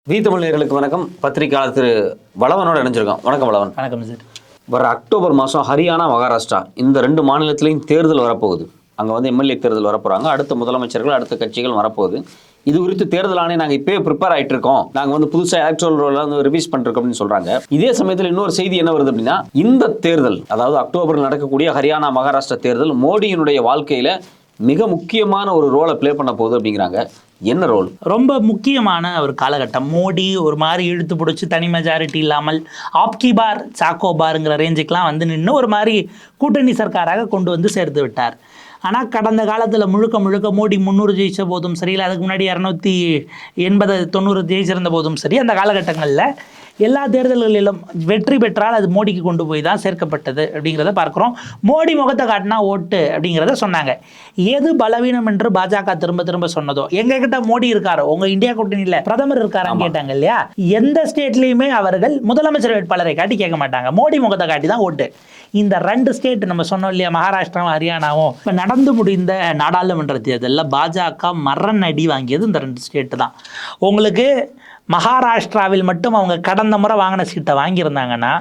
We Tamil நேயர்களுக்கு வணக்கம். பத்திரிகையாளர் திரு வளவனோட இணைஞ்சிருக்கோம். வணக்கம் வளவன். வணக்கம் சார். வர அக்டோபர் மாதம் ஹரியானா, மகாராஷ்டிரா இந்த ரெண்டு மாநிலத்திலையும் தேர்தல் வரப்போகுது. அங்கே வந்து எம்எல்ஏ தேர்தல் வரப்போகிறாங்க. அடுத்த முதலமைச்சர்கள், அடுத்த கட்சிகள் வரப்போகுது. இது குறித்து தேர்தல் ஆணையம் நாங்கள் இப்போயே ப்ரிப்பேர் ஆகிட்டு இருக்கோம், நாங்கள் வந்து புதுசாக எலக்ட்ரல் ரோல வந்து ரிவைஸ் பண்ணிருக்கோம் அப்படின்னு சொல்கிறாங்க. இதே சமயத்தில் இன்னொரு செய்தி என்ன வருது அப்படின்னா, இந்த தேர்தல், அதாவது அக்டோபரில் நடக்கக்கூடிய ஹரியானா, மகாராஷ்டிரா தேர்தல் மோடியினுடைய வாழ்க்கையில் மிக முக்கியமான ஒரு ரோலை ப்ளே பண்ண போகுது அப்படிங்கிறாங்க. என்ன ரோல்? ரொம்ப முக்கியமான ஒரு காலகட்டம். மோடி ஒரு மாதிரி இழுத்து பிடிச்சி தனி மெஜாரிட்டி இல்லாமல் ஆப்கி பார் சாக்கோ பாருங்கிற ரேஞ்சுக்கெலாம் வந்து நின்று ஒரு மாதிரி கூட்டணி சர்க்காராக கொண்டு வந்து சேர்த்து விட்டார். ஆனால் கடந்த காலத்தில் முழுக்க மோடி 300 ஜெயிச்ச போதும் சரி, இல்லை அதுக்கு முன்னாடி 280-90 ஜெயிச்சிருந்த போதும் சரி, அந்த காலகட்டங்களில் எல்லா தேர்தல்களிலும் வெற்றி பெற்றால் அது மோடிக்கு கொண்டு போய் தான் சேர்க்கப்பட்டது அப்படிங்கிறத பார்க்குறோம். மோடி முகத்தை காட்டினா ஓட்டு அப்படிங்கிறத சொன்னாங்க. எது பலவீனம் என்று பாஜக திரும்ப திரும்ப சொன்னதோ, எங்ககிட்ட மோடி இருக்காரோ, உங்கள் இந்தியா கூட்டணியில் பிரதமர் இருக்காரான்னு கேட்டாங்க இல்லையா, எந்த ஸ்டேட்லேயுமே அவர்கள் முதலமைச்சர் வேட்பாளரை காட்டி கேட்க மாட்டாங்க, மோடி முகத்தை காட்டி தான் ஓட்டு. இந்த 2 ஸ்டேட் நம்ம சொன்னோம் இல்லையா, மகாராஷ்டிராவும் ஹரியானாவும், இப்போ நடந்து முடிந்த நாடாளுமன்ற தேர்தலில் பாஜக மரண அடி வாங்கியது இந்த 2 ஸ்டேட்டு தான். உங்களுக்கு மகாராஷ்டிராவில் மட்டும் அவங்க கடந்த முறை வாங்கின சீட்டை வாங்கியிருந்தாங்கன்னா,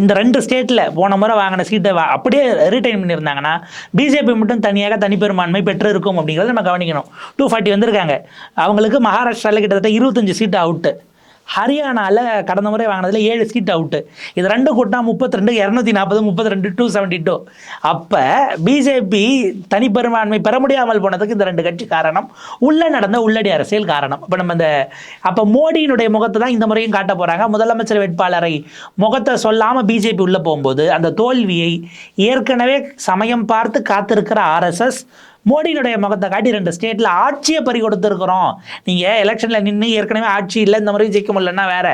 இந்த 2 ஸ்டேட்டில் போன முறை வாங்கின சீட்டை அப்படியே ரீட்டைன் பண்ணியிருந்தாங்கன்னா, பிஜேபி மட்டும் தனியாக தனிப்பெரும்பான்மை பெற்று இருக்கும் அப்படிங்கிறத நம்ம கவனிக்கணும். 240 வந்திருக்காங்க. அவங்களுக்கு மகாராஷ்டிராவில் கிட்டத்தட்ட 25 சீட்டு அவுட்டு. ஹரியானாவில் கடந்த முறை வாங்கினதில் 7 சீட் அவுட்டு. இது 2 கூட்டினா 32, 240, 32, 272. அப்போ பிஜேபி தனிப்பெரும்பான்மை பெற முடியாமல் போனதுக்கு இந்த 2 கட்சி காரணம், உள்ளே நடந்த உள்ளடி அரசியல் காரணம். இப்போ நம்ம அப்போ மோடியினுடைய முகத்தை தான் இந்த முறையும் காட்ட போகிறாங்க. முதலமைச்சர் வேட்பாளரை முகத்தை சொல்லாமல் பிஜேபி உள்ளே போகும்போது அந்த தோல்வியை ஏற்கனவே சமயம் பார்த்து காத்திருக்கிற ஆர்எஸ்எஸ் மோடியினுடைய முகத்தை காட்டி 2 ஸ்டேட்டில் ஆட்சியை பறி கொடுத்துருக்குறோம். நீங்கள் எலெக்ஷனில் நின்று ஏற்கனவே ஆட்சி இல்லை, இந்த முறை ஜெயிக்க முடியலன்னா வேற,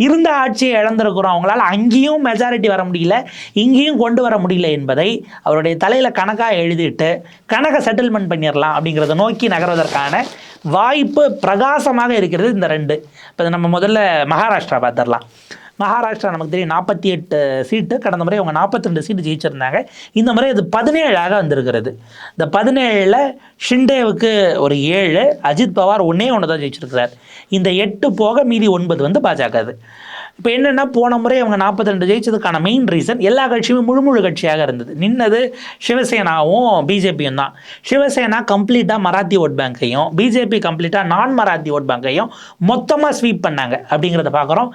இருந்த ஆட்சியை இழந்திருக்கிறோம், அவங்களால் அங்கேயும் மெஜாரிட்டி வர முடியல, இங்கேயும் கொண்டு வர முடியல என்பதை அவருடைய தலையில் கணக்காக எழுதிட்டு கணக்கை செட்டில்மெண்ட் பண்ணிடலாம் அப்படிங்கிறத நோக்கி நகர்வதற்கான வாய்ப்பு பிரகாசமாக இருக்கிறது இந்த 2. இப்போ நம்ம முதல்ல மகாராஷ்டிரா பார்த்துடலாம். மகாராஷ்டிரா நமக்கு தெரியும் 48 சீட்டு, கடந்த முறை அவங்க 42 சீட்டு ஜெயிச்சிருந்தாங்க. இந்த முறை இது 17ஆக வந்திருக்கிறது. இந்த 17ல் ஷிண்டேவுக்கு ஒரு 7, அஜித் பவார் 1 தான் ஜெயிச்சிருக்கிறார். இந்த 8 போக மீதி 9 வந்து பாஜக. அது இப்போ என்னென்னா, போன முறை அவங்க 42 ஜெயிச்சதுக்கான மெயின் ரீசன், எல்லா கட்சியுமே முழு கட்சியாக இருந்தது. நின்னது சிவசேனாவும் பிஜேபியும் தான். சிவசேனா கம்ப்ளீட்டாக மராத்தி ஓட் பேங்கையும், பிஜேபி கம்ப்ளீட்டாக நான் மராத்தி ஓட் பேங்கையும் மொத்தமாக ஸ்வீப் பண்ணாங்க அப்படிங்கிறத பார்க்குறோம்.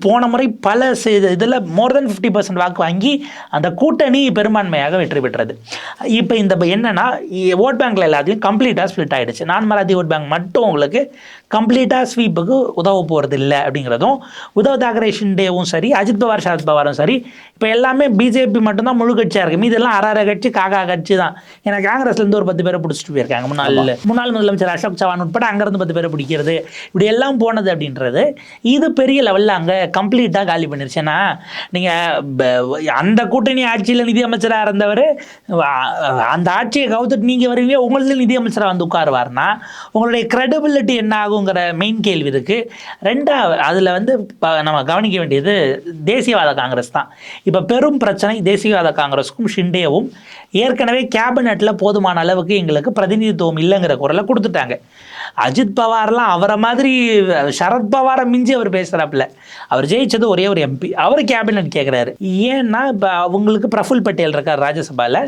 போன முறை பல இதில் மோர் தென் 50% வாக்கு வாங்கி அந்த கூட்டணி பெரும்பான்மையாக வெற்றி பெற்றது. இப்போ இந்த என்னென்னா, ஓட் பேங்கில் எல்லாத்தையும் கம்ப்ளீட்டாக ஸ்ப்ளிட் ஆகிடுச்சு. நான் மராத்தி ஓட் பேங்க் மட்டும் உங்களுக்கு கம்ப்ளீட்டாக ஸ்வீப்புக்கு உதவ போகிறது இல்லை அப்படிங்கிறதும், உத்தவ் தாக்கரே ஷிண்டேவும் சரி, அஜித் பவார் சரத் பவாரும் சரி, இப்போ எல்லாமே பிஜேபி மட்டும்தான் முழு கட்சியாக இருக்குது. மீதெல்லாம் அரை கட்சி காக்கா கட்சி தான். ஏன்னா காங்கிரஸ்லேருந்து ஒரு 10 பேரை பிடிச்சிட்டு போயிருக்காங்க. முன்னாள் முதலமைச்சர் அசோக் சவான் உட்பட அங்கேருந்து 10 பேரை பிடிக்கிறது, இப்படி எல்லாம் போனது அப்படின்றது இது பெரிய லெவலில் அங்கே கம்ப்ளீட்டாக காலி பண்ணிருச்சுன்னா, நீங்கள் அந்த கூட்டணி ஆட்சியில் நிதியமைச்சராக இருந்தவர் அந்த ஆட்சியை கவுத்துட்டு நீங்கள் வருவீங்க, உங்களுக்கு நிதியமைச்சராக வந்து உட்காருவார்னா உங்களுடைய கிரெடிபிலிட்டி என்ன ஆகுங்கிற மெயின் கேள்வி இருக்குது. 2வது அதில் வந்து நம்ம கவனிக்க வேண்டியது தேசியவாத காங்கிரஸ் தான். இப்போ பெரும் பிரச்சனை தேசியவாத காங்கிரஸுக்கும் ஷிண்டேவும் ஏற்கனவே கேபினெட்டில் போதுமான அளவுக்கு எங்களுக்கு பிரதிநிதித்துவம் இல்லைங்கிற குரலை கொடுத்துட்டாங்க. அஜித் பவார்லாம் அவரை மாதிரி சரத் பவாரை மிஞ்சி அவர் பேசுகிறாப்புல. அவர் ஜெயிச்சது ஒரே ஒரு எம்பி, அவர் கேபினெட் கேட்குறாரு. ஏன்னா இப்போ அவங்களுக்கு பிரஃபுல் பட்டேல் இருக்கார் ராஜ்யசபாவில்,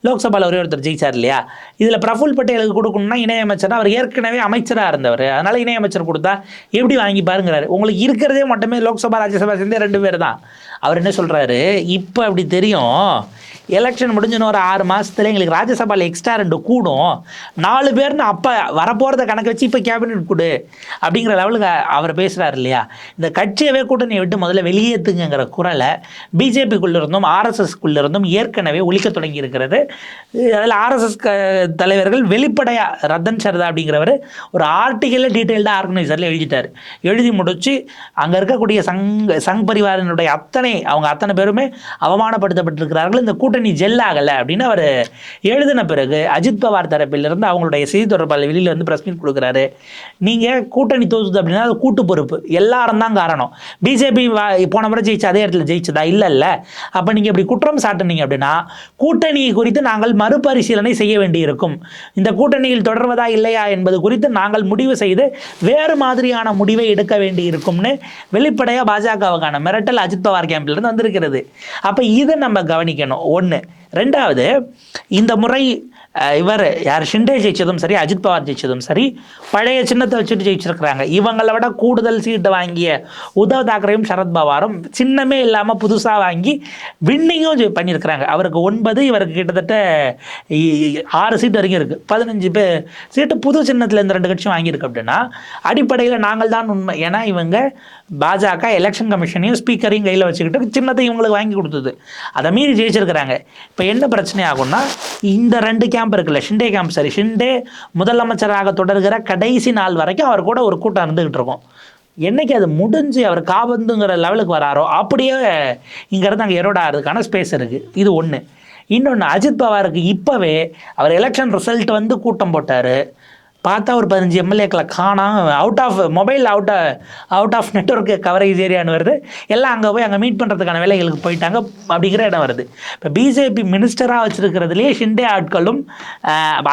லோக்சபாவில் ஒரே ஒருத்தர் ஜெயிச்சார் இல்லையா. இதில் பிரஃபுல் பட்டேலுக்கு கொடுக்கணும்னா இணையமைச்சர், அவர் ஏற்கனவே அமைச்சராக இருந்தவர், அதனால் இணையமைச்சர் கொடுத்தா எப்படி வாங்கி பாருங்கிறாரு. உங்களுக்கு இருக்கிறதே மட்டுமே லோக்சபா ராஜ்யசபா சேர்ந்தே 2 பேர் தான். அவர் என்ன சொல்கிறாரு, இப்போ அப்படி தெரியும், எலெக்ஷன் முடிஞ்சுன்னு ஒரு 6 மாதத்துல எங்களுக்கு ராஜ்யசபாவில் எக்ஸ்ட்ரா 2 கூடும், 4 பேர்னு அப்போ வரப்போகிறத கணக்கு வச்சு இப்போ கேபினெட் கொடு அப்படிங்கிற லெவலுக்கு அவர் பேசுகிறார் இல்லையா. இந்த கட்சியவே கூட்டணியை விட்டு முதல்ல வெளியேற்றுங்கிற குரலை பிஜேபிக்குள்ளே இருந்தும் ஆர்எஸ்எஸ்க்குள்ளே இருந்தும் ஏற்கனவே ஒழிக்க தொடங்கி இருக்கிறது. அதில் ஆர்எஸ்எஸ் தலைவர்கள் வெளிப்படையாக, ரத்தன் சர்தா அப்படிங்கிறவர் ஒரு ஆர்டிக்கலில் டீட்டெயில்டாக ஆர்கனைசரில் எழுதிட்டார். எழுதி முடித்து அங்கே இருக்கக்கூடிய சங் பரிவாரினுடைய அவங்க அத்தனை பேருமே அவமானப்படுத்தப்பட்டிருக்கிறார்கள். இந்த கூட்டணி கூட்டணி ஜெல் ஆகலை அப்படின்னு அவர் எழுதின பிறகு அஜித் பவார் தரப்பிலிருந்து அவங்களுடைய செய்தி தொடர்பாளர் வெளியில் வந்து ப்ரெஸ் மீட் கொடுக்குறாரு. நீங்கள் கூட்டணி தோற்றுது அப்படின்னா அது கூட்டு பொறுப்பு, எல்லாரும் தான் காரணம். பிஜேபி போன முறை ஜெயிச்சு அதே இடத்துல ஜெயிச்சதா? இல்லைல்ல. அப்போ நீங்கள் இப்படி குற்றம் சாட்டுனீங்க அப்படின்னா கூட்டணி குறித்து நாங்கள் மறுபரிசீலனை செய்ய வேண்டியிருக்கும். இந்த கூட்டணியில் தொடர்வதா இல்லையா என்பது குறித்து நாங்கள் முடிவு செய்து வேறு மாதிரியான முடிவை எடுக்க வேண்டி இருக்கும்னு வெளிப்படையாக பாஜகவுக்கான மிரட்டல் அஜித் பவார் கேம்பிலிருந்து வந்திருக்கிறது. அப்போ இதை நம்ம கவனிக்கணும். ஒன்று. ரெண்டாவது, இந்த முறை இவர் யார் ஷிண்டே ஜெயிச்சதும் சரி, அஜித் பவார் ஜெயிச்சதும் சரி, பழைய சின்னத்தை வச்சுட்டு ஜெயிச்சிருக்கிறாங்க. இவங்களை விட கூடுதல் சீட்டு வாங்கிய உத்தவ் தாக்கரேயும் சரத்பவாரும் சின்னமே இல்லாமல் புதுசாக வாங்கி வின்னிங்கும் பண்ணியிருக்கிறாங்க. அவருக்கு 9, இவருக்கு கிட்டத்தட்ட 6 சீட்டு வரைக்கும் இருக்குது. 15 சீட்டு புது சின்னத்தில் இந்த 2 கட்சியும் வாங்கியிருக்கு. அப்படின்னா அடிப்படையில் நாங்கள் தான் உண்மை. ஏன்னா இவங்க பாஜக எலெக்ஷன் கமிஷனையும் ஸ்பீக்கரையும் கையில் வச்சுக்கிட்டு சின்னத்தை இவங்களுக்கு வாங்கி கொடுத்தது. அதை மீறி ஜெயிச்சிருக்கிறாங்க. இப்போ என்ன பிரச்சனை ஆகும்னா, இந்த 2 கேம்ப் இருக்குல்ல, ஷிண்டே கேம்ப் சரி, ஷிண்டே முதலமைச்சராக தொடர்கிற கடைசி நாள் வரைக்கும் அவர் கூட ஒரு கூட்டம் இருந்துகிட்டு இருக்கும். என்னைக்கு அது முடிஞ்சு அவர் காபந்துங்கிற லெவலுக்கு வராரோ அப்படியே இங்கேருந்து அங்கே எரோட ஆகிறதுக்கான ஸ்பேஸ் இருக்குது. இது ஒன்று. இன்னொன்று, அஜித் பவாருக்கு இப்போவே அவர் எலெக்ஷன் ரிசல்ட் வந்து கூட்டம் போட்டார். பார்த்தா ஒரு 15 எம்எல்ஏக்களை காணாம், mobile out of network coverage ஏரியான்னு வருது. எல்லாம் அங்கே போய் அங்கே மீட் பண்ணுறதுக்கான வேலைகளுக்கு போயிட்டாங்க அப்படிங்கிற இடம் வருது. இப்போ பிஜேபி மினிஸ்டராக வச்சுருக்கிறதுலேயே ஷிண்டே ஆட்களும்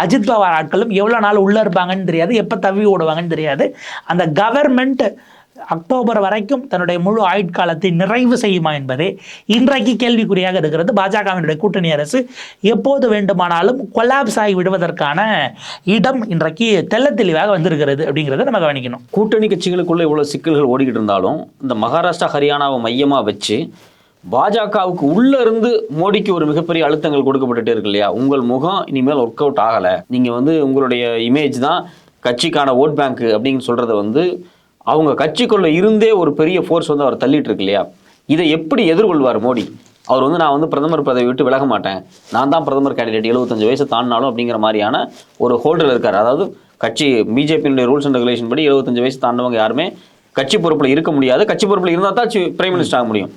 அஜித் பவார் ஆட்களும் எவ்வளோ நாள் உள்ளே இருப்பாங்கன்னு தெரியாது, எப்போ தவி ஓடுவாங்கன்னு தெரியாது. அந்த கவர்மெண்ட் அக்டோபர் வரைக்கும் தன்னுடைய முழு ஆயுட்காலத்தை நிறைவு செய்யுமா என்பதே இன்றைக்கு கேள்விக்குறியாக இருக்கிறது. பாஜகவினுடைய கூட்டணி அரசு எப்போது வேண்டுமானாலும் கொலாப்ஸ் ஆகி விடுவதற்கான இடம் இன்றைக்கு தெள்ள தெளிவாக வந்திருக்கிறது அப்படிங்கிறத நம்ம கவனிக்கணும். கூட்டணி கட்சிகளுக்குள்ள இவ்வளவு சிக்கல்கள் ஓடிக்கிட்டு இருந்தாலும் இந்த மகாராஷ்டிரா ஹரியானாவை மையமாக வச்சு பாஜகவுக்கு உள்ள இருந்து மோடிக்கு ஒரு மிகப்பெரிய அழுத்தங்கள் கொடுக்கப்பட்டுட்டே இருக்கு இல்லையா? உங்கள் முகம் இனிமேல் ஒர்க் அவுட் ஆகலை, நீங்கள் வந்து உங்களுடைய இமேஜ் தான் கட்சிக்கான ஓட் பேங்க் அப்படின்னு சொல்கிறத வந்து அவங்க கட்சிக்குள்ள இருந்தே ஒரு பெரிய ஃபோர்ஸ் வந்து அவர் தள்ளிட்டு இருக்கு இல்லையா? இதை எப்படி எதிர்கொள்வார் மோடி? அவர் வந்து நான் வந்து பிரதமர் பதவி விட்டு விலக மாட்டேன், நான் தான் பிரதமர் கேண்டிடேட் 75 வயசு தாண்டினாலும் அப்படிங்கிற மாதிரியான ஒரு ஹோல்டர் இருக்கார். அதாவது கட்சி பிஜேபியினுடைய ரூல்ஸ் அண்ட் ரெகுலேஷன் படி 75 வயசு தாண்டவங்க யாருமே கட்சி பொறுப்பில் இருக்க முடியாது. கட்சி பொறுப்பில் இருந்தால் தான் பிரைம் மினிஸ்டர் ஆக முடியும்.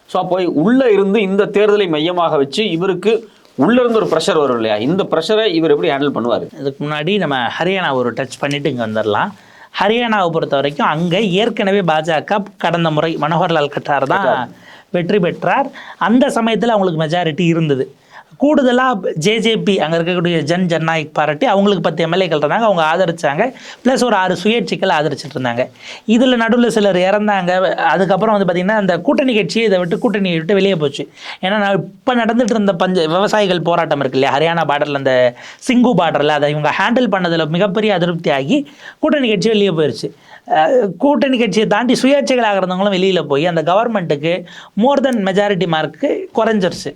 ஸோ அப்போ உள்ளே இருந்து இந்த தேர்தலை மையமாக வச்சு இவருக்கு உள்ளேருந்து ஒரு ப்ரெஷர் வரும் இல்லையா? இந்த ப்ரெஷரை இவர் எப்படி ஹேண்டில் பண்ணுவார்? இதுக்கு முன்னாடி நம்ம ஹரியானா ஒரு டச் பண்ணிவிட்டு இங்கே வந்துடலாம். ஹரியானாவை பொறுத்த வரைக்கும் அங்கே ஏற்கனவே பாஜக கடந்த முறை மனோகர்லால் கட்டார் தான் வெற்றி பெற்றார். அந்த சமயத்தில் அவங்களுக்கு மெஜாரிட்டி இருந்தது. கூடுதலாக ஜேஜேபி அங்கே இருக்கக்கூடிய ஜனநாயக் பார்ட்டி அவங்களுக்கு 10 எம்எல்ஏக்கள் இருந்தாங்க, அவங்க ஆதரிச்சாங்க. ப்ளஸ் ஒரு 6 சுயேட்சைகள் ஆதரிச்சிட்டு இருந்தாங்க. இதில் நடுவில் சிலர் இறந்தாங்க. அதுக்கப்புறம் வந்து பார்த்திங்கன்னா அந்த கூட்டணி கட்சி இதை விட்டு கூட்டணியை விட்டு வெளியே போச்சு. ஏன்னா இப்போ நடந்துட்டு இருந்த விவசாயிகள் போராட்டம் இருக்கு இல்லையா, ஹரியானா பார்டரில் அந்த சிங்கு பார்டரில் அதை இவங்க ஹேண்டில் பண்ணதில் மிகப்பெரிய அதிருப்தி ஆகி கூட்டணி கட்சி வெளியே போயிடுச்சு. கூட்டணி கட்சியை தாண்டி சுயேட்சைகளாக இருந்தவங்களும் வெளியில் போய் அந்த கவர்மெண்ட்டுக்கு மோர் தென் மெஜாரிட்டி மார்க்கு குறைஞ்சிருச்சு.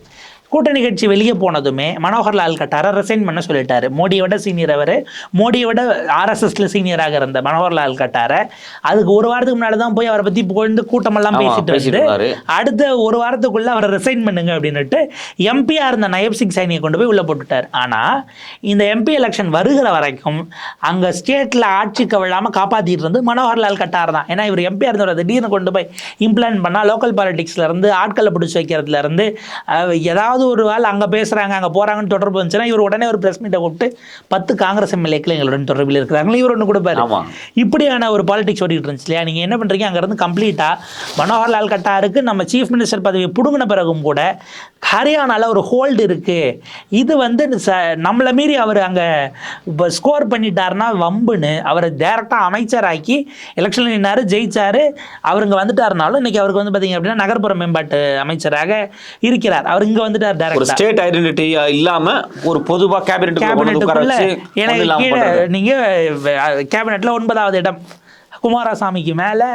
கூட்டணி கட்சி வெளியே போனதுமே மனோகர்லால் கட்டாரை ரிசைன் பண்ண சொல்லிட்டாரு. மோடியோட சீனியர் அவர், மோடியோட ஆர்எஸ்எஸ்ல சீனியராக இருந்த மனோகர்லால் கட்டாரை அதுக்கு ஒரு வாரத்துக்கு முன்னாடி தான் போய் அவரை பற்றி புகழ்ந்து கூட்டமெல்லாம் பேசிட்டு வந்து அடுத்த ஒரு வாரத்துக்குள்ள அவரை ரிசைன் பண்ணுங்க அப்படின்னுட்டு எம்பியா இருந்த நயப் சிங் சைனியை கொண்டு போய் உள்ள போட்டுட்டார். ஆனால் இந்த எம்பி எலெக்ஷன் வருகிற வரைக்கும் அங்கே ஸ்டேட்டில் ஆட்சி கவிழாமல் காப்பாற்றிட்டு இருந்து மனோகர்லால் கட்டார் தான். ஏன்னா இவர் எம்பியா இருந்தவர் திடீர்னு கொண்டு போய் இம்ப்ளான்ட் பண்ணால் லோக்கல் பாலிடிக்ஸ்ல இருந்து ஆட்களை பிடிச்சி வைக்கிறதுல இருந்து ஏதாவது ஒரு ஆள் அங்கே பேசுகிறாங்க அங்கே போகிறாங்கன்னு தொடர்பு வந்துச்சுன்னா இவர் உடனே ஒரு ப்ரெஸ் மீட்டை கூப்பிட்டு 10 காங்கிரஸ் எம்எல்ஏக்கள் எங்களுடன் தொடர்பில் இருக்கிறாங்களே இவர் ஒன்று கொடுப்பாரு. இப்படியான ஒரு பாலிடிக்ஸ் ஓடிட்டு இருந்துச்சு இல்லையா? நீங்கள் என்ன பண்ணுறீங்க, அங்கேருந்து கம்ப்ளீட்டாக மனோகர்லால் கட்டாருக்கு நம்ம சீஃப் மினிஸ்டர் பதவியை பிடுங்கின பிறகும் கூட ஹரியானாவில் ஒரு ஹோல்டு இருக்குது. இது வந்து நம்மளை மீறி அவர் அங்கே இப்போ ஸ்கோர் பண்ணிட்டாருன்னா வம்புன்னு அவரை டேரெக்டாக அமைச்சராக்கி எலெக்ஷனில் நின்னார், ஜெயிச்சார். அவர் இங்கே வந்துட்டாருனாலும் இன்றைக்கி அவருக்கு வந்து பார்த்தீங்க அப்படின்னா நகர்ப்புற மேம்பாட்டு அமைச்சராக இருக்கிறார். அவர் இங்கே வந்துட்டார். ஒரு ஸ்டேட் ஐடென்டிட்டி இல்லாம ஒரு பொதுவா கேபினெட்டுக்குள்ள நீங்க கேபினெட்ல 9வது இடம் குமாரசாமிக்கு மேல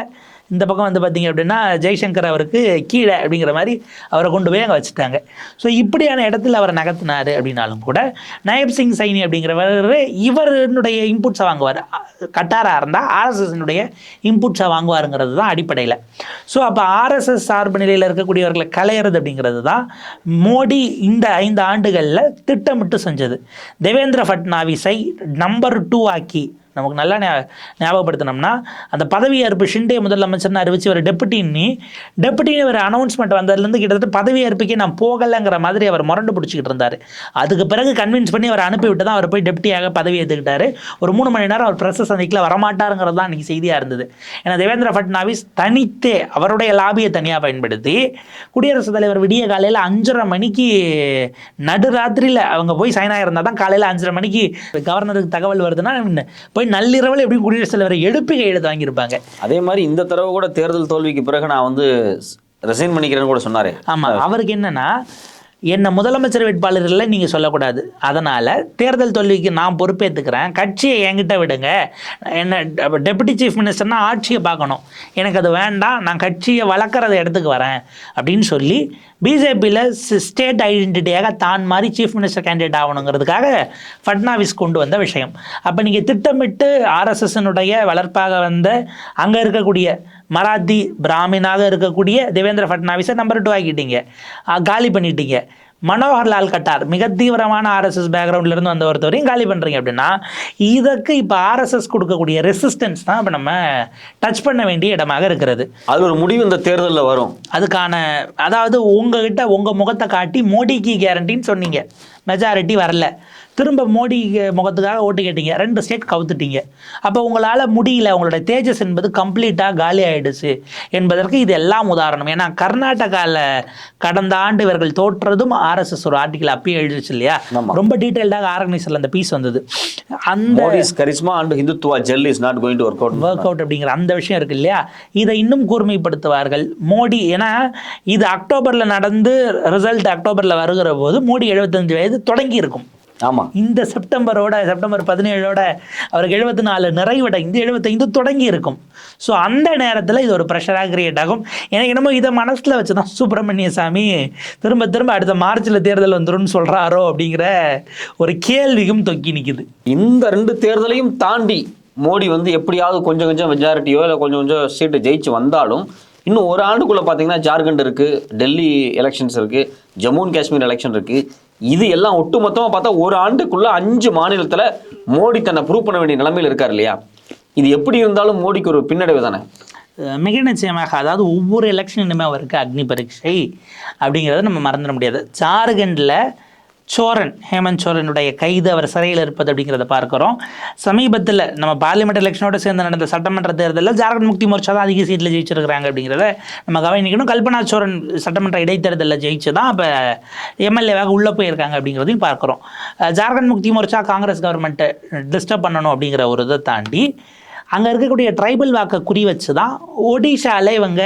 இந்த பக்கம் வந்து பார்த்தீங்க அப்படின்னா ஜெய்சங்கர் அவருக்கு கீழே அப்படிங்கிற மாதிரி அவரை கொண்டு போய் அங்கே வச்சுட்டாங்க. ஸோ இப்படியான இடத்துல அவரை நகர்த்தினார் அப்படின்னாலும் கூட நயப் சிங் சைனி அப்படிங்கிறவர் இவருடைய இன்புட்ஸை வாங்குவார். கட்டாராக இருந்தால் ஆர்எஸ்எஸ்னுடைய இன்புட்ஸை வாங்குவாருங்கிறது தான் அடிப்படையில். ஸோ அப்போ ஆர்எஸ்எஸ் சார்பு நிலையில் இருக்கக்கூடியவர்களை களையிறது அப்படிங்கிறது தான் மோடி இந்த 5 ஆண்டுகளில் திட்டமிட்டு செஞ்சது. தேவேந்திர ஃபட்னாவிஸை நம்பர் 2 ஆக்கி நமக்கு நல்லா ஞாபகப்படுத்தினோம்னா அந்த பதவியேற்பு ஷிண்டே முதலமைச்சர்னு அறிவிச்சு ஒரு டெப்புட்டின்னு ஒரு அனௌன்ஸ்மெண்ட் வந்ததுலேருந்து கிட்டத்தட்ட பதவியேற்புக்கே நான் போகலைங்கிற மாதிரி அவர் முரண்டு பிடிச்சிக்கிட்டு இருந்தார். அதுக்கு பிறகு கன்வின்ஸ் பண்ணி அவர் அனுப்பிவிட்டு தான் அவர் போய் டெப்டியாக பதவி ஏற்றுக்கிட்டாரு. ஒரு 3 மணி நேரம் அவர் பிரஸ் சந்திக்கல வரமாட்டாருங்கிறது தான் இன்றைக்கி செய்தியாக இருந்தது. ஏன்னா தேவேந்திர ஃபட்னாவிஸ் தனித்தே அவருடைய லாபியை தனியாக பயன்படுத்தி குடியரசுத் தலைவர் விடிய காலையில் 5:30 மணிக்கு நடுராத்திரியில் அவங்க போய் சைன் ஆகிருந்தால் தான் காலையில் 5:30 மணிக்கு கவர்னருக்கு தகவல் வருதுன்னா போய் நள்ளிரவில் எப்படியும் குடியரசுத் தலைவரை எழுப்பி கையெழுத்து வாங்கியிருப்பாங்க. அதே மாதிரி இந்த தடவை கூட தேர்தல் தோல்விக்கு பிறகு நான் வந்து ரிசைன் பண்ணிக்கிறேன்னு கூட சொன்னார். ஆமாம், அவருக்கு என்னன்னா என்னை முதலமைச்சர் வேட்பாளர்களை நீங்கள் சொல்லக்கூடாது, அதனால் தேர்தல் தோல்விக்கு நான் பொறுப்பேற்றுக்கிறேன், கட்சியை என்கிட்ட விடுங்க, என்ன டெபுட்டி சீஃப் மினிஸ்டர்னால் ஆட்சியை பார்க்கணும், எனக்கு அது வேண்டாம், நான் கட்சியை வளர்க்குறத இடத்துக்கு வரேன் அப்படின்னு சொல்லி பிஜேபியில் ஸ்டேட் ஐடென்டிட்டியாக தான் மாதிரி சீஃப் மினிஸ்டர் கேண்டிடேட் ஆகணுங்கிறதுக்காக ஃபட்னாவிஸ் கொண்டு வந்த விஷயம். அப்போ நீங்கள் திட்டமிட்டு ஆர்எஸ்எஸ்னுடைய வளர்ப்பாக வந்த அங்கே இருக்கக்கூடிய மராத்தி பிராமினாக இருக்கக்கூடிய தேவேந்திர ஃபட்னாவிஸை நம்பர் 2 ஆக்கிட்டீங்க, காலி பண்ணிட்டீங்க. மனோகர்லால் கட்டார் மிக தீவிரமான ஆர்எஸ்எஸ் பேக்ரவுண்ட்லேருந்து வந்த ஒருத்தவரையும் காலி பண்ணுறீங்க அப்படின்னா இதுக்கு இப்போ ஆர்எஸ்எஸ் கொடுக்கக்கூடிய ரெசிஸ்டன்ஸ் தான் இப்போ நம்ம டச் பண்ண வேண்டிய இடமாக இருக்கிறது. அது ஒரு முடிவு இந்த தேர்தலில் வரும். அதுக்கான அதாவது உங்ககிட்ட உங்கள் முகத்தை காட்டி மோடிக்கு கேரண்டின்னு சொன்னீங்க, மெஜாரிட்டி வரல, திரும்ப மோடி முகத்துக்காக ஓட்டு கேட்டீங்க, 2 ஸ்டேட் கவுத்துட்டீங்க. அப்போ உங்களால் முடியல, உங்களோட தேஜஸ் என்பது கம்ப்ளீட்டாக காலி ஆகிடுச்சு என்பதற்கு இது எல்லாம் உதாரணம். ஏன்னா கர்நாடகாவில் கடந்த ஆண்டு இவர்கள் தோற்றதும் ஆர்எஸ்எஸ் ஒரு ஆர்டிக்கல் அப்பயே எழுதிச்சு இல்லையா, ரொம்ப டீட்டெயில்டாக ஆர்கனைசரில் அந்த பீஸ் வந்தது. அந்த charisma and Hindutva gel is not going to work out அப்படிங்கிற அந்த விஷயம் இருக்கு இல்லையா, இதை இன்னும் கூர்மைப்படுத்துவார்கள் மோடி. ஏன்னா இது அக்டோபரில் நடந்து ரிசல்ட் அக்டோபரில் வருகிற போது மோடி 75 வயது தொடங்கி இருக்கும். ஆமாம், இந்த செப்டம்பர் 17 அவருக்கு 74 நிறைவடை, இந்த 75 தொடங்கி இருக்கும். ஸோ அந்த நேரத்தில் இது ஒரு ப்ரெஷராக கிரியேட் ஆகும். எனக்கு என்னமோ இதை மனசில் வச்சு தான் சுப்பிரமணிய சாமி திரும்ப அடுத்த மார்ச்சில் தேர்தல் வந்துரும்னு சொல்கிறாரோ அப்படிங்கிற ஒரு கேள்வியும் தொக்கி நிற்குது. இந்த 2 தேர்தலையும் தாண்டி மோடி வந்து எப்படியாவது கொஞ்சம் மெஜாரிட்டியோ இல்லை கொஞ்சம் சீட்டு ஜெயிச்சு வந்தாலும் இன்னும் ஒரு ஆண்டுக்குள்ளே பார்த்தீங்கன்னா ஜார்க்கண்ட் இருக்குது, டெல்லி எலெக்ஷன்ஸ் இருக்குது, ஜம்மு அண்ட் காஷ்மீர் எலெக்ஷன் இருக்குது. இது எல்லாம் ஒட்டுமொத்தமாக பார்த்தா ஒரு ஆண்டுக்குள்ளே 5 மாநிலத்தில் மோடி தன்னை ப்ரூவ் பண்ண வேண்டிய நிலைமையில் இருக்கார் இல்லையா. இது எப்படி இருந்தாலும் மோடிக்கு ஒரு பின்னடைவு தானே. மிக நிச்சயமாக. அதாவது ஒவ்வொரு எலெக்ஷனுமே அவருக்கு அக்னி பரீட்சை அப்படிங்கிறத நம்ம மறந்துட முடியாது. ஜார்க்கண்டில் ஹேமந்த் சோரனுடைய கைது, அவர் சிறையில் இருப்பது அப்படிங்கிறத பார்க்குறோம். சமீபத்தில் நம்ம பார்லிமெண்ட் எலெக்ஷனோடு சேர்ந்து நடந்த சட்டமன்ற தேர்தலில் ஜார்க்கண்ட் முக்தி மோர்ச்சா தான் அதிக சீட்டில் ஜெயிச்சிருக்கிறாங்க அப்படிங்கிறத நம்ம கவனிக்கணும். கல்பனா சோரன் சட்டமன்ற இடைத்தேர்தலில் ஜெயிச்சு தான் இப்போ எம்எல்ஏவாக உள்ளே போயிருக்காங்க அப்படிங்கிறதையும் பார்க்குறோம். ஜார்க்கண்ட் முக்தி மோர்ச்சா காங்கிரஸ் கவர்மெண்ட்டை டிஸ்டர்ப் பண்ணணும் அப்படிங்கிற ஒரு இதை தாண்டி அங்கே இருக்கக்கூடிய ட்ரைபல் வாக்கை குறி வச்சு தான் ஒடிஷாவில் இவங்க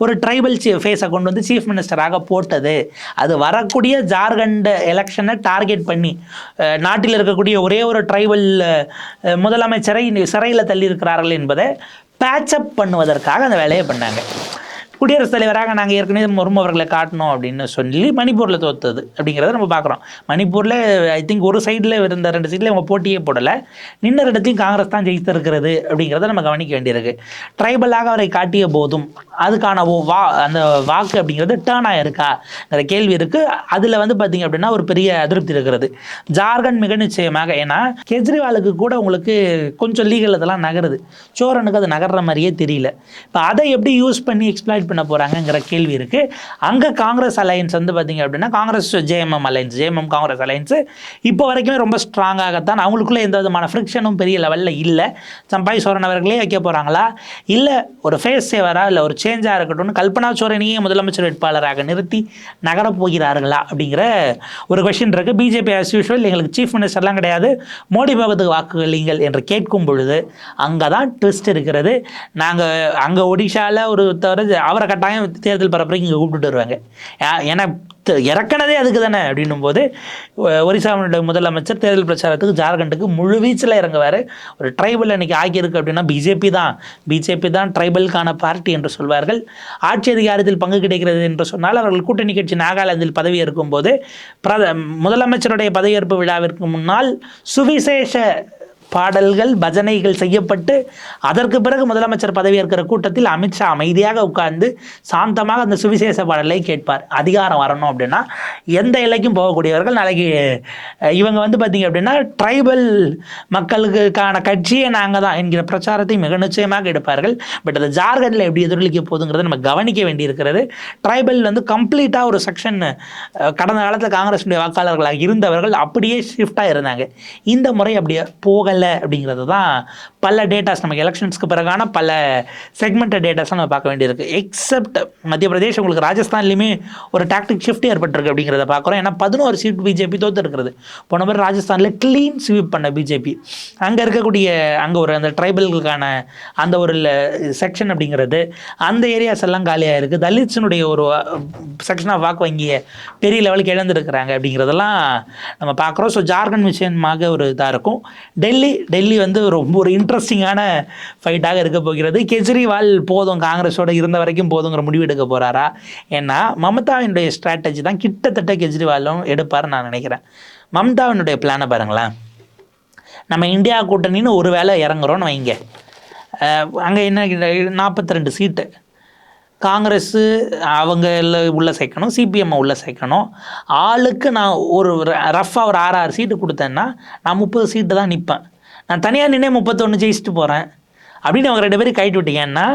ஒரு ட்ரைபல் ஃபேஸை கொண்டு வந்து சீஃப் மினிஸ்டராக போட்டது. அது வரக்கூடிய ஜார்க்கண்ட் எலெக்ஷனை டார்கெட் பண்ணி நாட்டில் இருக்கக்கூடிய ஒரே ஒரு ட்ரைபல் முதலமைச்சரை சிறையில் தள்ளியிருக்கிறார்கள் என்பதை பேட்சப் பண்ணுவதற்காக அந்த வேலையை பண்ணாங்க. குடியரசுத் தலைவராக நாங்கள் ஏற்கனவே முர்மு அவர்களை காட்டணும் அப்படின்னு சொல்லி மணிப்பூரில் தோற்றது அப்படிங்கிறத நம்ம பார்க்குறோம். மணிப்பூரில் ஐ திங்க் ஒரு சைடில் இருந்த 2 சீட்டில் அவங்க போட்டியே போடலை, நின்ன இடத்தையும் காங்கிரஸ் தான் ஜெயித்திருக்கிறது அப்படிங்கிறத நம்ம கவனிக்க வேண்டியிருக்கு. ட்ரைபலாக அவரை காட்டிய போதும் அதுக்கான அந்த வாக்கு அப்படிங்கிறது டேர்ன் ஆகிருக்காங்கிற கேள்வி இருக்குது. அதில் வந்து பார்த்திங்க அப்படின்னா ஒரு பெரிய அதிருப்தி இருக்கிறது. ஜார்க்கண்ட் மிக நிச்சயமாக, ஏன்னா கெஜ்ரிவாலுக்கு கூட உங்களுக்கு கொஞ்சம் லீகல் இதெல்லாம் நகருது, சோரனுக்கு அது நகர்ற மாதிரியே தெரியல. இப்போ அதை எப்படி யூஸ் பண்ணி எக்ஸ்ப்ளாய்ட் பண்ண போகிறாங்கங்கிற கேள்வி இருக்குது. அங்கே காங்கிரஸ் அலையன்ஸ் வந்து பார்த்திங்க அப்படின்னா காங்கிரஸ் ஜேஎம்எம் காங்கிரஸ் அலையன்ஸு இப்போ வரைக்குமே ரொம்ப ஸ்ட்ராங்காகத்தான், அவங்களுக்குள்ளே எந்த விதமான ஃப்ரிக்ஷனும் பெரிய லெவலில் இல்லை. சம்பாய் சோரன் அவர்களே வைக்க போகிறாங்களா, இல்லை ஒரு ஃபேஸ் சேவராக, இல்லை ஒரு சேஞ்சாக இருக்கட்டும்னு கல்பனா சோரனையே முதலமைச்சர் வேட்பாளராக நிறுத்தி நகரப் போகிறார்களா அப்படிங்கிற ஒரு கொஷின் இருக்குது. பிஜேபி ஆஸ் யூஷுவல் எங்களுக்கு சீஃப் மினிஸ்டர்லாம் கிடையாது, மோடி முகத்துக்கு வாக்குகளீங்கள் என்று கேட்கும் பொழுது அங்கே தான் ட்விஸ்ட் இருக்கிறது. நாங்கள் அங்கே ஒடிஷாவில் ஒரு தவிர அவரை கட்டாயம் தேர்தல் பரப்புரைக்கு இங்கே கூப்பிட்டுட்டு வருவாங்க. ஏன்னா இறக்கினதே அதுக்கு தானே அப்படின்னும் போது ஒரிசாவுடைய முதலமைச்சர் தேர்தல் பிரச்சாரத்துக்கு ஜார்க்கண்டுக்கு முழு வீச்சில் இறங்குவார். ஒரு ட்ரைபல் அன்றைக்கி ஆக்கியிருக்கு அப்படின்னா பிஜேபி தான் ட்ரைபலுக்கான பார்ட்டி என்று சொல்வார்கள். ஆட்சி அதிகாரத்தில் பங்கு கிடைக்கிறது என்று சொன்னால் அவர்கள் கூட்டணி கட்சி நாகாலாந்தில் பதவி ஏற்கும்போது முதலமைச்சருடைய பதவியேற்பு விழாவிற்கு முன்னால் சுவிசேஷ பாடல்கள் பஜனைகள் செய்யப்பட்டு அதற்கு பிறகு முதலமைச்சர் பதவியேற்கிற கூட்டத்தில் அமித்ஷா அமைதியாக உட்கார்ந்து சாந்தமாக அந்த சுவிசேஷ பாடலை கேட்பார். அதிகாரம் வரணும் அப்படின்னா எந்த எல்லைக்கும் போகக்கூடியவர்கள் நாளைக்கு இவங்க வந்து பார்த்தீங்க அப்படின்னா ட்ரைபல் மக்களுக்கான கட்சியே நாங்கள் தான் என்கிற பிரச்சாரத்தை மிக நிச்சயமாக எடுப்பார்கள். பட் அது ஜார்க்கண்டில் எப்படி எதிரொலிக்க போகுதுங்கிறத நம்ம கவனிக்க வேண்டியிருக்கிறது. ட்ரைபல் வந்து கம்ப்ளீட்டாக ஒரு செக்ஷன் கடந்த காலத்தில் காங்கிரஸுடைய வாக்காளர்களாக இருந்தவர்கள் அப்படியே ஷிஃப்டாக இருந்தாங்க. இந்த முறை அப்படியே போகலை அப்படிங்கிறது தான் பல டேட்டாஸ் நமக்கு எலெக்ஷன்ஸ்க்கு பிறகான பல செக்மெண்டட் டேட்டாஸ்லாம் நம்ம பார்க்க வேண்டியிருக்கு. எக்ஸப்ட் மத்திய பிரதேஷ், உங்களுக்கு ராஜஸ்தான்லையுமே ஒரு டாக்டிக் ஷிஃப்ட் ஏற்பட்டிருக்கு அப்படிங்கிறத பார்க்குறோம். ஏன்னா 11 சீட் பிஜேபி தோற்று இருக்கிறது. போன முறை ராஜஸ்தானில் க்ளீன் ஸ்வீப் பண்ண பிஜேபி. அங்கே இருக்கக்கூடிய அங்கே ஒரு அந்த ட்ரைபல்களுக்கான அந்த ஒரு செக்ஷன் அப்படிங்கிறது அந்த ஏரியாஸ் எல்லாம் காலியாக இருக்குது. தலித்ஸினுடைய ஒரு செக்ஷன் ஆஃப் வாக்கு வங்கியை பெரிய லெவலுக்கு இழந்துருக்கிறாங்க அப்படிங்கிறதெல்லாம் நம்ம பார்க்குறோம். ஸோ ஜார்க்கண்ட் விஷயமாக ஒரு இதாக இருக்கும். டெல்லி வந்து ரொம்ப ஒரு இன்ட்ரெஸ்டிங்கான ஃபைட்டாக இருக்க போகிறது. கெஜ்ரிவால் போதும், காங்கிரஸோட இருந்த வரைக்கும் போதுங்கிற முடிவு எடுக்க போகிறாரா? ஏன்னா மமதாவினுடைய ஸ்ட்ராட்டஜி தான் கிட்டத்தட்ட கெஜ்ரிவாலும் எடுப்பார் நான் நினைக்கிறேன். மம்தாவினுடைய பிளானை பாருங்களேன். நம்ம இந்தியா கூட்டணின்னு ஒரு வேளை இறங்குறோன்னு வைங்க, அங்கே என்ன 42 சீட்டு காங்கிரஸு அவங்க உள்ளே சேர்க்கணும், சிபிஎம்மை உள்ளே சேர்க்கணும். ஆளுக்கு நான் ஒரு ரஃபாக ஒரு 6 சீட்டு கொடுத்தேன்னா நான் 30 சீட்டு தான் நிற்பேன். நான் தனியாக நின்னே 31 ஜெயிச்சுட்டு போகிறேன் அப்படின்னு அவங்க 2 பேரும் கைட்டு விட்டீங்கன்னா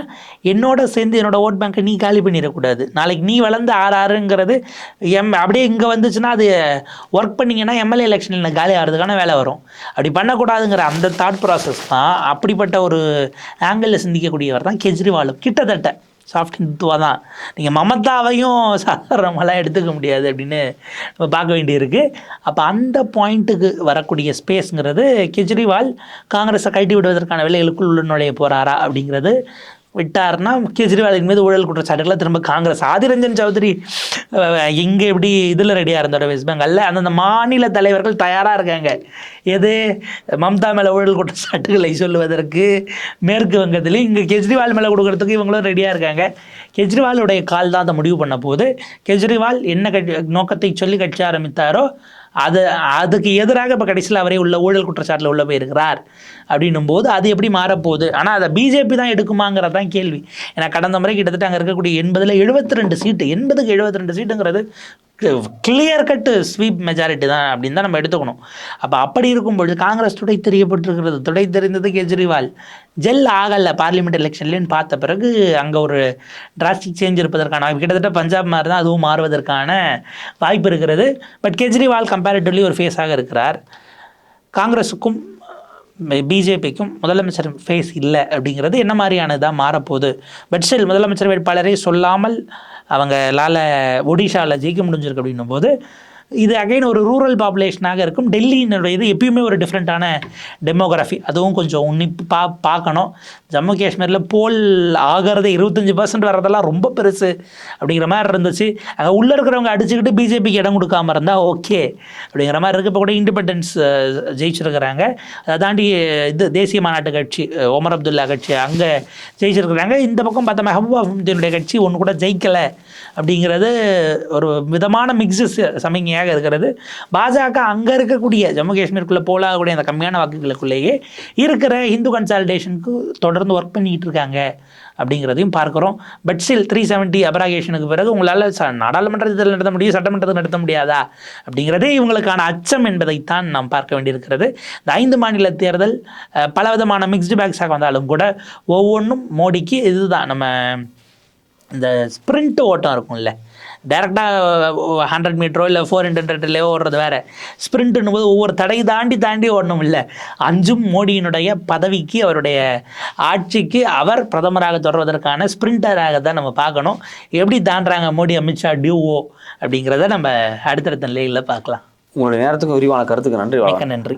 என்னோட சேர்ந்து என்னோடய ஓட் பேங்க்கை நீ காலி பண்ணிடக்கூடாது. நாளைக்கு நீ வளர்ந்து 6-6ங்கிறது அப்படியே இங்கே வந்துச்சுன்னா அது ஒர்க் பண்ணிங்கன்னா எம்எல்ஏ எலெக்ஷனில் காலி ஆகிறதுக்கான வேலை வரும். அப்படி பண்ணக்கூடாதுங்கிற அந்த தாட் ப்ராசஸ் தான், அப்படிப்பட்ட ஒரு ஆங்கிளில் சிந்திக்கக்கூடியவர் தான் கெஜ்ரிவாலும். கிட்டத்தட்ட சாஃப்ட் ஹிந்துவா தான். நீங்கள் மமதாவையும் சாதாரணமெல்லாம் எடுத்துக்க முடியாது அப்படின்னு நம்ம பார்க்க வேண்டியிருக்கு. அப்போ அந்த பாயிண்ட்டுக்கு வரக்கூடிய ஸ்பேஸுங்கிறது கெஜ்ரிவால் காங்கிரஸை கட்டி விடுவதற்கான வேலைகளுக்குள் உள்ள நுழைய போகிறாரா அப்படிங்கிறது விட்டார்னா கெஜ்ரிவாலின் மீது ஊழல் குற்றச்சாட்டுகளை திரும்ப காங்கிரஸ் ஆதிர் ரஞ்சன் சௌத்ரி இங்கே எப்படி இதில் ரெடியாக இருந்தார் வெஸ்ட் பெங்காலில் அந்தந்த மாநில தலைவர்கள் தயாராக இருக்காங்க. எது மம்தா மேலே ஊழல் குற்றச்சாட்டுகளை சொல்லுவதற்கு மேற்கு வங்கத்திலையும் இங்கே கெஜ்ரிவால் மேலே கொடுக்கறதுக்கு இவங்களும் ரெடியாக இருக்காங்க. கெஜ்ரிவாலுடைய கால் தான் அதை முடிவு பண்ண போது. கெஜ்ரிவால் என்ன நோக்கத்தை சொல்லி கட்சி ஆரம்பித்தாரோ அதுக்கு எதிராக இப்போ கடைசியில் அவரே உள்ள ஊழல் குற்றச்சாட்டில் உள்ள போயிருக்கிறார் அப்படின்னும் போது அது எப்படி மாறப்போகுது? ஆனால் அதை பிஜேபி தான் எடுக்குமாங்கிறது தான் கேள்வி. ஏன்னா கடந்த முறை கிட்டத்தட்ட அங்கே இருக்கக்கூடிய 80ல் 72 சீட்டு, 80க்கு 72 சீட்டுங்கிறது கிளியர் கட்டு ஸ்வீப் மெஜாரிட்டி தான் அப்படின்னு தான் நம்ம எடுத்துக்கணும். அப்போ அப்படி இருக்கும்பொழுது காங்கிரஸ் துடை தெரியப்பட்டிருக்கிறது. துடை தெரிந்தது கெஜ்ரிவால் ஜெல் ஆகலை பார்லிமெண்ட் எலெக்ஷன்லேன்னு பார்த்த பிறகு அங்கே ஒரு டிராஸ்டிக் சேஞ்ச் இருப்பதற்கான கிட்டத்தட்ட பஞ்சாப் மாதிரி தான் அதுவும் மாறுவதற்கான வாய்ப்பு இருக்கிறது. பட் கெஜ்ரிவால் கம்பேரிட்டிவ்லி ஒரு ஃபேஸாக இருக்கிறார். காங்கிரஸுக்கும் பிஜேபிக்கும் முதலமைச்சர் ஃபேஸ் இல்லை அப்படிங்கிறது என்ன மாதிரியானதாக மாறப்போகுது? பட் ஸ்டில் முதலமைச்சர் வேட்பாளரை சொல்லாமல் அவங்களால ஒடிஷாவில் ஜெயிக்க முடிஞ்சிருக்கு அப்படின்னும் போது இது அகைன் ஒரு ரூரல் பாப்புலேஷனாக இருக்கும். டெல்லியினுடைய இது எப்பயுமே ஒரு டிஃப்ரெண்ட்டான டெமோகிராஃபி, அதுவும் கொஞ்சம் உன்னிப்பு பார்க்கணும். ஜம்மு காஷ்மீரில் போல் ஆகிறது 25% வர்றதெல்லாம் ரொம்ப பெருசு அப்படிங்கிற மாதிரி இருந்துச்சு. அங்கே உள்ளே இருக்கிறவங்க அடிச்சுக்கிட்டு பிஜேபிக்கு இடம் கொடுக்காம இருந்தால் ஓகே அப்படிங்கிற மாதிரி இருக்குது. இப்போ கூட இண்டிபெண்டன்ஸ் ஜெயிச்சிருக்கிறாங்க. அதை தாண்டி இது தேசிய மாநாட்டு கட்சி ஒமர் அப்துல்லா கட்சி அங்கே ஜெயிச்சிருக்கிறாங்க. இந்த பக்கம் பார்த்தா மெஹபூபா முஃப்தியினுடைய கட்சி ஒன்று கூட ஜெயிக்கலை அப்படிங்கிறது ஒரு விதமான மிக்ஸஸ் சமிங்கையாக இருக்கிறது. பாஜக அங்கே இருக்கக்கூடிய ஜம்மு காஷ்மீருக்குள்ளே போலாகக்கூடிய அந்த கம்மியான வாக்குகளுக்குள்ளேயே இருக்கிற இந்து கன்சாலிடேஷனுக்கு தொடர்ந்து ஒர்க் பண்ணிக்கிட்டு இருக்காங்க அப்படிங்கிறதையும் பார்க்குறோம். பட் ஸ்டில் 370 அபராகேஷனுக்கு பிறகு உங்களால் நாடாளுமன்ற தேர்தல் நடத்த முடியும், சட்டமன்றத்தை நடத்த முடியாதா அப்படிங்கிறதே இவங்களுக்கான அச்சம் என்பதைத்தான் நாம் பார்க்க வேண்டியிருக்கிறது. இந்த 5 மாநில தேர்தல் பலவிதமான மிக்ஸ்டு பேக்ஸாக வந்தாலும் கூட ஒவ்வொன்றும் மோடிக்கு இதுதான். நம்ம இந்த ஸ்ப்ரிண்ட் ஓட்டம் இருக்கும்ல, டைரெக்டாக 100 மீட்டரோ இல்லை 400 ஓடுறது வேறு. ஸ்ப்ரிண்ட்டுன்னு போது ஒவ்வொரு தடை தாண்டி ஓடணும் இல்லை. 5ம் மோடியினுடைய பதவிக்கு அவருடைய ஆட்சிக்கு அவர் பிரதமராக தொடர்வதற்கான ஸ்ப்ரிண்டராக தான் நம்ம பார்க்கணும். எப்படி தாண்டுறாங்க மோடி அமித்ஷா டியூஓ அப்படிங்கிறத நம்ம அடுத்தடுத்த நிலையில் பார்க்கலாம். உங்களுடைய நேரத்துக்கு விரிவான கருத்துக்கு நன்றி. நன்றி.